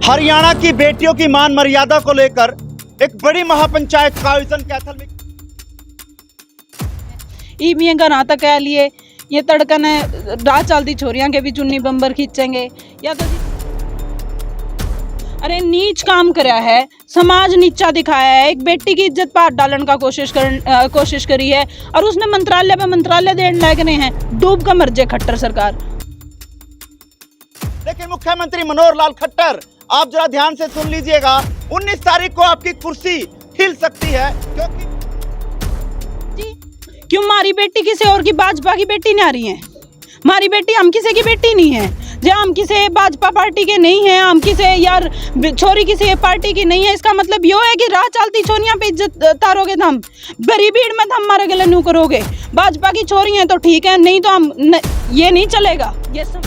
हरियाणा की बेटियों की मान मर्यादा को लेकर एक बड़ी महापंचायत का आयोजन कैथल में ईमिया घरा तक कह लिए ये तड़कन राह चलती छोरियां के भी चुन्नी बंबर खींचेंगे या तो अरे नीच काम कराया है, समाज नीचा दिखाया है, एक बेटी की इज्जत पर हाथ डालने का कोशिश करी है और उसने मंत्रालय पे मंत्रालय देने लग रहे हैं। डूब का मर जाए खट्टर सरकार। लेकिन मुख्यमंत्री मनोहर लाल खट्टर, आप जरा ध्यान से सुन लीजिएगा, 19 तारीख को आपकी कुर्सी हिल सकती है क्यों हमारी बेटी किसी और की भाजपा की बेटी नहीं आ रही है? हमारी बेटी हम किसी की बेटी नहीं है। जो हम किसी भाजपा पार्टी के नहीं है, हम किसी यार छोरी किसी पार्टी की नहीं है, इसका मतलब यो है कि राह चलती छोरियां पे इज्जत तारोगे तो हम बड़ी भीड़ में हमारे गले न्यू करोगे। भाजपा की छोरी हैं तो ठीक है, नहीं तो हम ये नहीं चलेगा। ये सब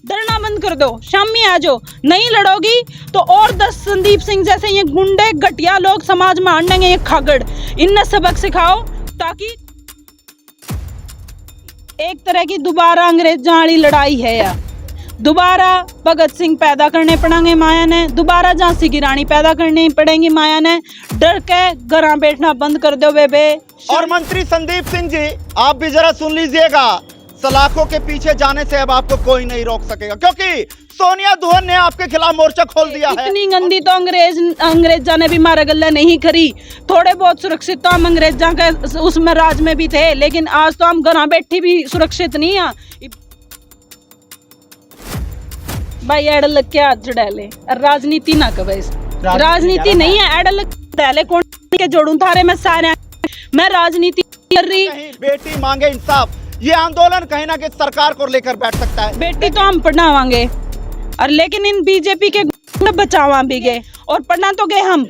डरना बंद कर दो, शामी आ जाओ। नहीं लड़ोगी तो और 10 संदीप सिंह जैसे ये गुंडे घटिया लोग समाज में आनेंगे, ये खागड़, इन्हें सबक सिखाओ ताकि एक तरह की दोबारा अंग्रेजों वाली लड़ाई है या दोबारा भगत सिंह पैदा करने पड़ेंगे माया ने, दोबारा झांसी की रानी पैदा करनी पड़ेंगी माया ने। डर के घर बैठना बंद कर दो बेबे। और मंत्री संदीप सिंह जी, आप भी जरा सुन लीजिएगा, सलाखों के पीछे जाने से अब आपको कोई नहीं रोक सकेगा, क्योंकि सोनिया दुहन ने आपके खिलाफ मोर्चा खोल दिया है। इतनी गंदी तो अंग्रेजा ने भी मारा गल्ला नहीं करी। थोड़े बहुत सुरक्षित तो हम अंग्रेजा के उसमें राज में भी थे, लेकिन आज तो हम घर बैठी भी सुरक्षित नहीं है। भाई एडल क्या हाथ डाले, राजनीति ना कब राजनीति नहीं है। एडल डाले कौन के जोड़ू थारे में सारे, मैं राजनीति कर रही। बेटी मांगे इंसाफ, ये आंदोलन कहीं ना कहीं सरकार को लेकर बैठ सकता है। बेटी तो हम पढ़ावांगे और लेकिन इन बीजेपी के बचावा भी गए और पढ़ना तो गए हम,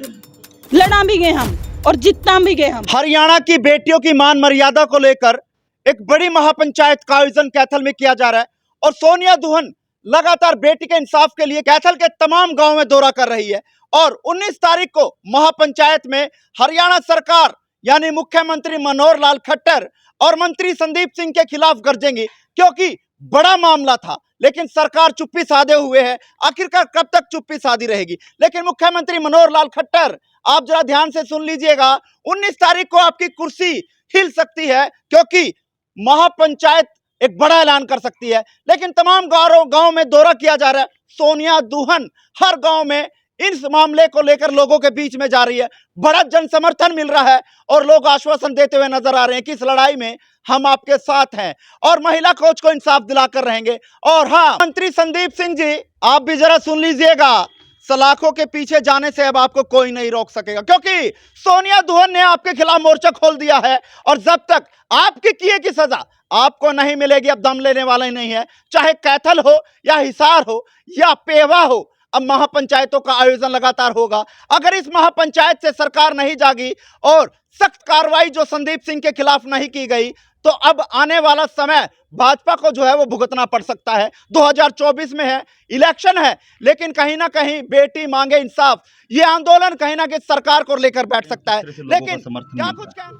लड़ा भी गए हम और जीतना भी गए हम। हरियाणा की बेटियों की मान मर्यादा को लेकर एक बड़ी महापंचायत का आयोजन कैथल में किया जा रहा है और सोनिया दुहन लगातार बेटी के इंसाफ के लिए कैथल के तमाम गांव में दौरा कर रही है और 19 तारीख को महापंचायत में हरियाणा सरकार यानी मुख्यमंत्री मनोहर लाल खट्टर और मंत्री संदीप सिंह के खिलाफ गरजेंगी, क्योंकि बड़ा मामला था लेकिन सरकार चुप्पी साधे हुए है। आखिरकार कब तक चुप्पी साधी रहेगी? लेकिन मुख्यमंत्री मनोहर लाल खट्टर, आप जरा ध्यान से सुन लीजिएगा, 19 तारीख को आपकी कुर्सी हिल सकती है, क्योंकि महापंचायत एक बड़ा ऐलान कर सकती है। लेकिन तमाम गांव में दौरा किया जा रहा है। सोनिया दुहन हर गांव में इस मामले को लेकर लोगों के बीच में जा रही है, बड़ा जन समर्थन मिल रहा है और लोग आश्वासन देते हुए नजर आ रहे हैं कि इस लड़ाई में हम आपके साथ हैं और महिला कोच को इंसाफ दिलाकर रहेंगे। और हाँ, मंत्री संदीप सिंह जी, आप भी जरा सुन लीजिएगा, सलाखों के पीछे जाने से अब आपको कोई नहीं रोक सकेगा, क्योंकि सोनिया दुहन ने आपके खिलाफ मोर्चा खोल दिया है और जब तक आपके किए की सजा आपको नहीं मिलेगी, अब दम लेने वाला ही नहीं है। चाहे कैथल हो या हिसार हो या पेवा हो, अब महापंचायतों का आयोजन लगातार होगा। अगर इस महापंचायत से सरकार नहीं जागी और सख्त कार्रवाई जो संदीप सिंह के खिलाफ नहीं की गई, तो अब आने वाला समय भाजपा को जो है वो भुगतना पड़ सकता है। 2024 में है, इलेक्शन है, लेकिन कहीं ना कहीं बेटी मांगे इंसाफ, ये आंदोलन कहीं ना कहीं सरकार को लेकर बैठ सकता है। लेकिन क्या कुछ क्या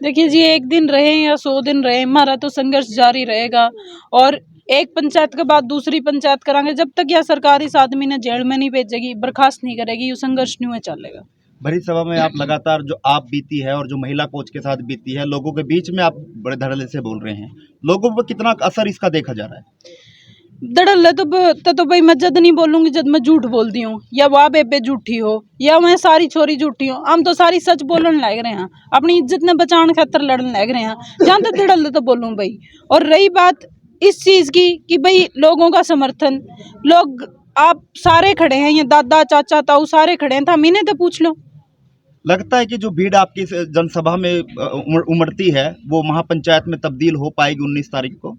देखिए जी, एक दिन रहे या 100 दिन रहे, हमारा तो संघर्ष जारी रहेगा और एक पंचायत के बाद दूसरी पंचायत करांगे जब तक यह सरकार इस आदमी ने जेल में नहीं भेजेगी, बर्खास्त नहीं करेगी, ये संघर्ष नहीं चलेगा। भरी सभा में आप लगातार जो आप बीती है और जो महिला कोच के साथ बीती है, लोगों के बीच में आप बड़े धड़ल्ले से बोल रहे हैं, लोगों पर कितना असर इसका देखा जा रहा है? धड़ल्ले तो भाई मैं जद नहीं बोलूंगी जब मैं झूठ बोलती हूँ, या वह बेबे झूठी हो या मैं सारी छोरी झूठी हो। हम तो सारी सच बोलने लग रहे हैं, अपनी इज्जत ने बचाने खातर लड़ने लग रहे हैं, जहाँ तक धड़ल्ले तो बोलूँ भाई। और रही बात इस चीज़ की कि भाई लोगों का समर्थन, लोग आप सारे खड़े हैं, ये दादा चाचा ताऊ सारे खड़े हैं, तो हम इन्हें तो पूछ लो। लगता है कि जो भीड़ आपकी जनसभा में उमड़ती है वो महापंचायत में तब्दील हो पाएगी 19 तारीख को?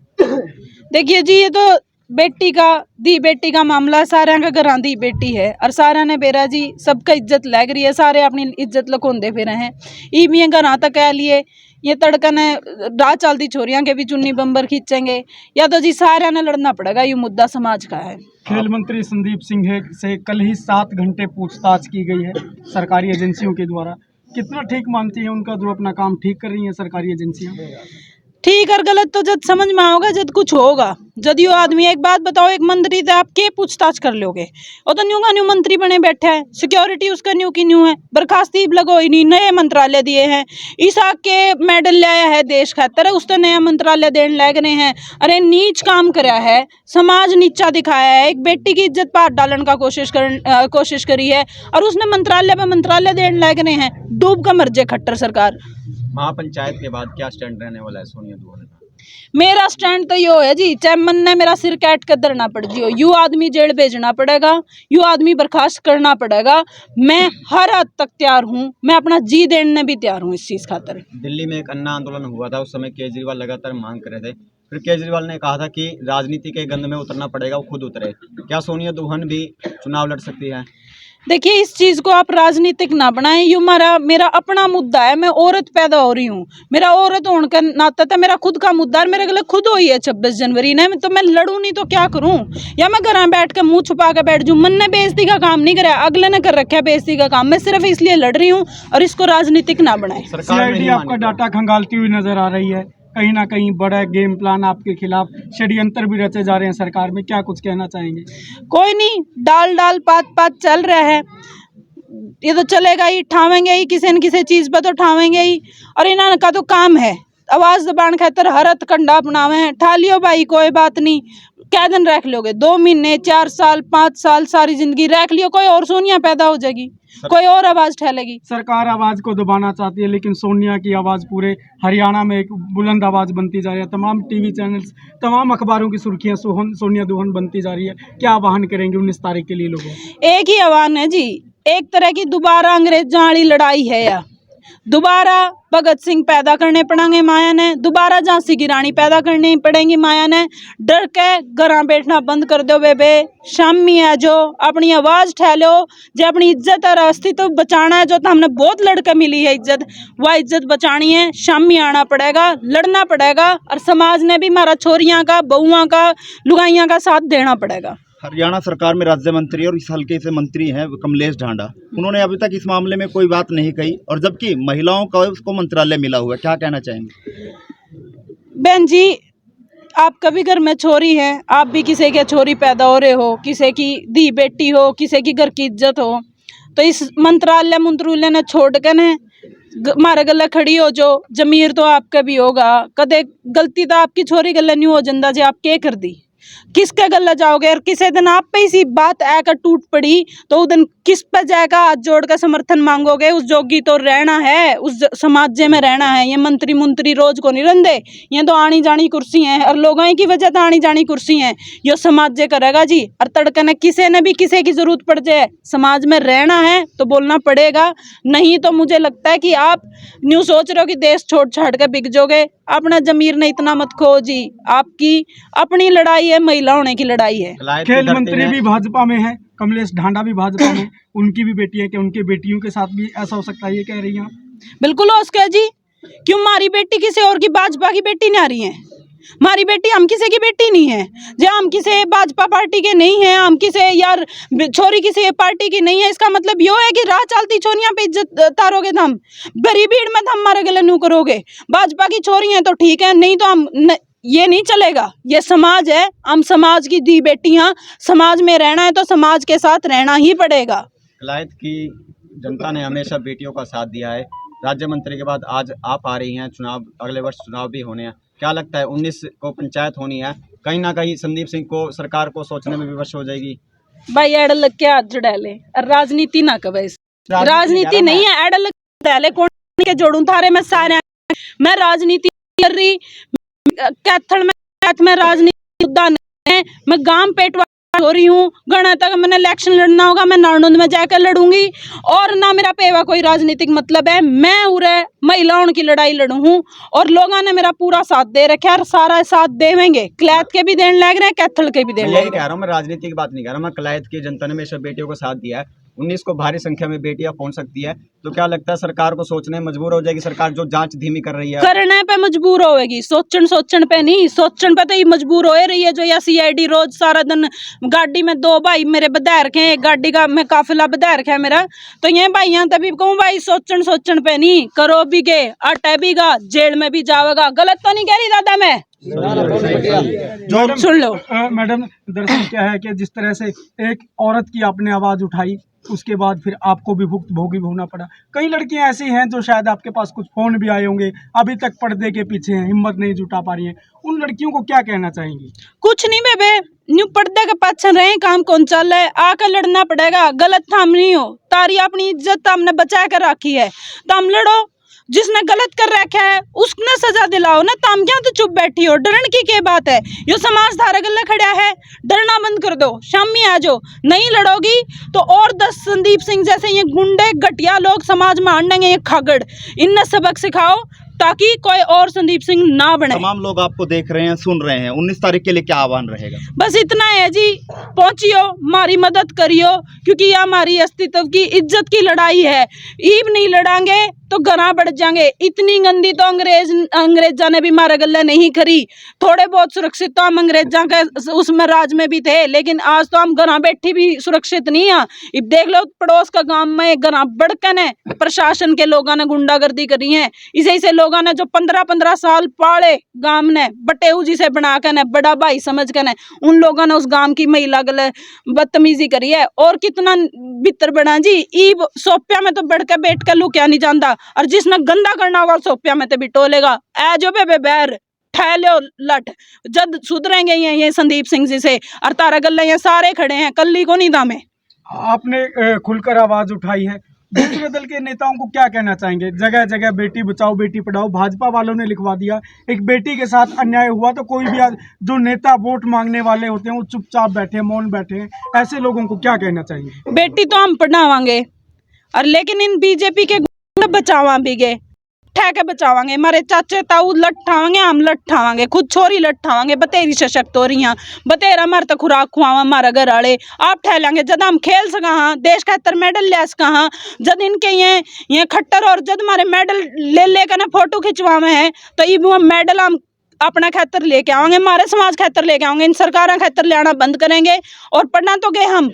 देखिए जी, ये तो बेटी का मामला, सारा का घर दी बेटी है और सारा ने बेरा जी सबका इज्जत लग रही है, सारे अपनी इज्जत लकोंदे फिर हैं। ईमिया घर तक कह लिए ये तड़कन राह चलती छोरियां के भी चुन्नी बंबर खींचेंगे, या तो जी सारे ने लड़ना पड़ेगा, ये मुद्दा समाज का है। खेल मंत्री संदीप सिंह से कल ही 7 घंटे पूछताछ की गई है सरकारी एजेंसियों के द्वारा। कितना ठीक मानती है उनका जो अपना काम ठीक कर रही है सरकारी एजेंसियां? ठीक और गलत तो जब समझ में आओगा जब कुछ होगा। जदि वो आदमी, एक बात बताओ, एक मंत्री से आप के पूछताछ कर लोगे? वो तो न्यू का न्यू मंत्री बने बैठे हैं, सिक्योरिटी उसका न्यू की न्यू है, बर्खास्ती लगो ही नहीं, नए मंत्रालय दिए हैं। ईसा के मेडल लाया है देश खातर, उसने नया मंत्रालय देने लग रहे हैं। अरे नीच काम कराया है, समाज नीचा दिखाया है, एक बेटी की इज्जत पार डालने का कोशिश करी है, और उसने मंत्रालय पे मंत्रालय देने लग रहे हैं। डूब का मर्जे खट्टर सरकार। महापंचायत के बाद क्या स्टैंड रहने वाला है सोनिया दुहन का? मेरा स्टैंड तो यो है जी, चाहे मन ने मेरा सिर काट कर धरना पड़ जियो, यू आदमी जेल भेजना पड़ेगा, यू आदमी बर्खास्त करना पड़ेगा। मैं हर हद तक तैयार हूँ, मैं अपना जी देने भी तैयार हूँ इस चीज खातर। दिल्ली में एक अन्ना आंदोलन हुआ था, उस समय केजरीवाल लगातार मांग कर रहे थे, फिर केजरीवाल ने कहा था कि राजनीति के गंध में उतरना पड़ेगा, वो खुद उतरे। क्या सोनिया दुहन भी चुनाव लड़ सकती है? देखिए, इस चीज को आप राजनीतिक ना बनाएं, ये मेरा अपना मुद्दा है। मैं औरत पैदा हो रही हूँ, मेरा औरत होने का नाता था, मेरा खुद का मुद्दा है, मेरे गले खुद हुई है 26 जनवरी ने, तो मैं लड़ूं नहीं तो क्या करूं? या मैं घर बैठ कर मुंह छुपा कर बैठ जाऊं? मन ने बेइज्जती का काम नहीं कराया, अगले ने कर रखा है बेइज्जती का काम। मैं सिर्फ इसलिए लड़ रही हूँ, और इसको राजनीतिक ना बनाए। सीआईडी आपका डाटा खंगालती हुई नजर आ रही है, कहीं ना कहीं बड़ा गेम प्लान आपके खिलाफ, षड्यंत्र भी रचे जा रहे हैं सरकार में, क्या कुछ कहना चाहेंगे? कोई नहीं, डाल पात चल रहा है, ये तो चलेगा ही, ठावेंगे ही, किसी न किसी चीज पर तो ठावेंगे ही। और इन्होंने का तो काम है आवाज दबान खातर हरत कंडा अपनावे हैं। ठा लियो भाई, कोई बात नहीं, क्या दिन रख लोगे? 2 महीने, 4 साल, 5 साल, सारी जिंदगी रख लियो, कोई और सोनिया पैदा हो जाएगी, कोई और आवाज ठहलेगी। सरकार आवाज को दबाना चाहती है, लेकिन सोनिया की आवाज पूरे हरियाणा में एक बुलंद आवाज बनती जा रही है। तमाम टीवी चैनल्स, तमाम अखबारों की सुर्खियां सोनिया दुहन बनती जा रही है। क्या आह्वान करेंगे 19 तारीख के लिए लोगों? एक ही आह्वान है जी, एक तरह की दोबारा अंग्रेजों वाली लड़ाई है, या दोबारा भगत सिंह पैदा करने पड़ेंगे माया ने, दोबारा झांसी की रानी पैदा करनी पड़ेंगी माया ने। डर के घर बैठना बंद कर दो बेबे, शामी है जो अपनी आवाज ठहलो, जो अपनी इज्जत और अस्तित्व बचाना है, जो तो हमने बहुत लड़के मिली है इज्जत, वह इज्जत बचानी है। शामी आना पड़ेगा, लड़ना पड़ेगा, और समाज ने भी हमारा छोरियां का, बहुआं का, लुगाइयां का साथ देना पड़ेगा। हरियाणा सरकार में राज्य मंत्री और इस हल्के से मंत्री हैं कमलेश ढांडा, उन्होंने अभी तक इस मामले में कोई बात नहीं कही, और जबकि महिलाओं का उसको मंत्रालय मिला हुआ है। क्या कहना चाहेंगे? बहन जी, आप कभी घर में छोरी हैं, आप भी किसी के छोरी पैदा हो रहे हो, किसी की दी बेटी हो, किसी की घर की इज्जत हो, तो इस मंत्रालय ने छोड़ कर ने हमारे गले खड़ी हो जो जमीर तो आपका भी होगा। कदे गलती तो आपकी छोरी गले नहीं हो जंदा जे आप क्या कर दी, किसके गले जाओगे? और किसी दिन आप पे इसी बात आकर टूट पड़ी तो उस दिन किस पे जाएगा हाथ जोड़ कर समर्थन मांगोगे? उस जोगी तो रहना है, उस समाज में रहना है। ये मंत्री रोज को नहीं रहते, ये तो आनी जानी कुर्सी हैं, और लोगों की वजह तो आनी जानी कुर्सी हैं। यो समाज करेगा जी, और तड़के ने किसी ने भी किसी की जरूरत पड़ जाए, समाज में रहना है तो बोलना पड़ेगा। नहीं तो मुझे लगता है कि आप न्यू सोच रहे हो कि देश छोड़ छाड़ कर बिक जाओगे। अपना जमीर ने इतना मत खो जी, आपकी अपनी लड़ाई है, महिला होने की लड़ाई है। खेल मंत्री भी भाजपा में है, कमलेश ढांडा भी भाजपा में, उनकी भी बेटी है, कि उनकी बेटियों के साथ भी ऐसा हो सकता है, ये कह रही हैं? बिल्कुल हो सकता है जी, क्यों? हमारी बेटी किसी और की, भाजपा की बेटी नहीं आ रही है, हमारी बेटी हम किसी की बेटी नहीं है। जब हम किसी भाजपा पार्टी के नहीं है, हम किसी यार छोरी किसी पार्टी की नहीं है, इसका मतलब यो है कि राह चलती छोरियां पे इज्जत तारोगे, हम गरीब भीड़ में तो हमारे गले न्यू करोगे। भाजपा की छोरी हैं तो ठीक है, नहीं तो हम ये नहीं चलेगा। ये समाज है, हम समाज की दी बेटियां, समाज में रहना है तो समाज के साथ रहना ही पड़ेगा। कलायत की जनता ने हमेशा बेटियों का साथ दिया है। राज्य मंत्री के बाद आज आप आ रही हैं, चुनाव अगले वर्ष चुनाव भी होने हैं, क्या लगता है 19 को पंचायत होनी है, कहीं ना कहीं संदीप सिंह को, सरकार को सोचने में विवश हो जाएगी? भाई एड लग के हाथ डाले, राजनीति ना कवे, राजनीति नहीं है, एड लग डाले कौन के जोड़ू थारे में सारे। मैं राजनीति कर रही, कैथल में राजनीति मुद्दा नहीं है, मैं गांव पेटवा हो रही हूँ। गणा तक मैंने इलेक्शन लड़ना होगा, मैं नारनौंद में जाकर लड़ूंगी, और ना मेरा पेवा कोई राजनीतिक मतलब है। मैं उरे महिलाओं की लड़ाई लड़ू हूँ, और लोगों ने मेरा पूरा साथ दे रखा है, और सारा साथ देवेंगे। कलायत के भी देने लग रहे हैं, कैथल के भी देने लग रहे हैं। कह रहा हूँ, मैं राजनीति की बात नहीं कर रहा, मैं कलायत की जनता ने हमेशा बेटियों को साथ दिया है, 19 को भारी संख्या में बेटियां पहुंच सकती है, तो क्या लगता है सरकार को सोचने में मजबूर हो जाएगी सरकार, जो जांच धीमी कर रही है? करने पे मजबूर होएगी, सोचन पे नहीं, सोचन पे तो ये मजबूर हो रही है। जो या सीआईडी रोज सारा दिन गाड़ी में 2 भाई मेरे बधा रखे हैं, एक गाड़ी का मैं काफिला बधा रखा है मेरा, तो ये भाई यहाँ तभी कहूँ भाई सोचन पे नहीं, करो भी गे अटे भी गा, जेल में भी जाओगा। गलत तो नहीं कह रही दादा मैं? मैडम, सुन लो मैडम, दरअसल क्या है कि जिस तरह से एक औरत की आपने आवाज़ उठाई, उसके बाद फिर आपको भी भुक्तभोगी होना पड़ा। कई लड़कियां ऐसी हैं जो शायद आपके पास कुछ फोन भी आए होंगे, अभी तक पर्दे के पीछे हैं, हिम्मत नहीं जुटा पा रही हैं, उन लड़कियों को क्या कहना चाहेंगी? कुछ नहीं बेबे, न्यू पर्दे के पाछे रहे, काम कौन चल रहा है, आकर लड़ना पड़ेगा। गलत थाम नहीं हो, तारी अपनी इज्जत हमने बचा कर रखी है, तो हम लड़ो। जिसने गलत कर रखा है उसने सजा दिलाओ ना, तम क्या तो चुप बैठी हो, डरन की क्या बात है? यो समाज धारा गल्ला खड़ा है, डरना बंद कर दो, शामी आ जाओ। नहीं लड़ोगी तो और 10 संदीप सिंह जैसे ये गुंडे घटिया लोग समाज में आंडेंगे, ये खागड़, इन्हें सबक सिखाओ ताकि कोई और संदीप सिंह ना बने। तमाम लोग आपको देख रहे हैं, सुन रहे हैं, 19 तारीख के लिए क्या आह्वान रहेगा? बस इतना है जी, पहुंचियो, हमारी मदद करियो, क्योंकि यह हमारी अस्तित्व की इज्जत की लड़ाई है। ईब नहीं लड़ांगे तो गना बढ़ जाएंगे। इतनी गंदी तो अंग्रेजा ने भी मारा गल्ला नहीं करी। थोड़े बहुत सुरक्षित तो हम अंग्रेजा के उसमें राज में भी थे, लेकिन आज तो हम गना बैठी भी सुरक्षित नहीं है। अब देख लो पड़ोस का गांव में गना बढ़कन है, प्रशासन के लोगों ने गुंडागर्दी करी है। इसे लोगों ने जो 15-15 साल पाले गांव ने बटेऊ जी से बना कर ने बड़ा भाई समझ कर ने, उन लोगों ने उस गांव की महिला गले बदतमीजी करी है। और कितना बितर बना जी, ईब सोप्या में तो बढ़ के बैठ कर लुकिया नहीं जानता, और जिसने गंदा करना होगा सोप्या में तो भी टोलेगा। ए जो बे बैर ठहलो लट, जद सुधरेंगे ये संदीप सिंह जी से, और तारा गल्ले ये सारे खड़े हैं, कल्ली को नहीं दामे। आपने खुलकर आवाज़ उठाई है, दूसरे दल के नेताओं को क्या कहना चाहेंगे? जगह जगह बेटी बचाओ बेटी पढ़ाओ, भाजपा वालों ने लिखवा दिया, एक बेटी के साथ अन्याय हुआ तो कोई भी जो नेता वोट मांगने वाले होते हैं वो चुपचाप बैठे, मौन बैठे हैं, ऐसे लोगों को क्या कहना चाहेंगे? बेटी तो हम पढ़ावांगे, और लेकिन इन बीजेपी के बचावा भी गए, ठेके बचावांगे, हमारे चाचे ताऊ लट ठावांगे, हम लट ठावांगे, खुद छोरी लट ठावांगे, बतेरी सशक्त हो रही हैं, बतेरा हमारे तो खुराक खुआवा हमारा घर वाले आप ठहलेंगे। जब हम खेल सका हाँ, देश का 70 मेडल ले सका हाँ, जब इनके ये खट्टर और जब हमारे मेडल ले कर ना फोटो खिंचवावे हैं, तो ये मेडल हम अपना खातर लेके आएंगे, हमारे समाज खातर लेके आएंगे। इन सरकारों खातर ले आना बंद करेंगे, और पढ़ना तो गए हम,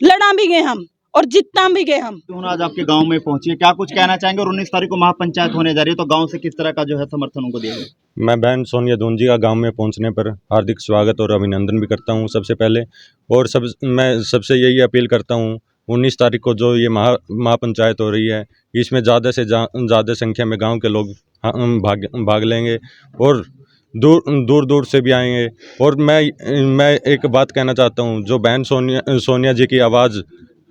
लड़ा भी गए हम, और जितना भी गए हम। तो आज आपके गांव में पहुंची, क्या कुछ कहना चाहेंगे? और 19 तारीख को महापंचायत होने जा रही है, तो गांव से किस तरह का जो है समर्थन उनको दिया? मैं बहन सोनिया दून जी का गांव में पहुंचने पर हार्दिक स्वागत और अभिनंदन भी करता हूं सबसे पहले। और मैं सबसे यही अपील करता हूं, 19 तारीख को जो ये महापंचायत हो रही है, इसमें ज़्यादा से ज़्यादा संख्या में गाँव के लोग भाग लेंगे, और दूर दूर से भी आएंगे। और मैं एक बात कहना चाहता हूँ, जो बहन सोनिया जी की आवाज़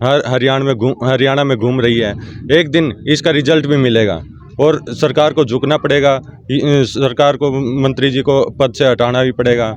हरियाणा में घूम रही है, एक दिन इसका रिजल्ट भी मिलेगा, और सरकार को झुकना पड़ेगा, सरकार को मंत्री जी को पद से हटाना भी पड़ेगा।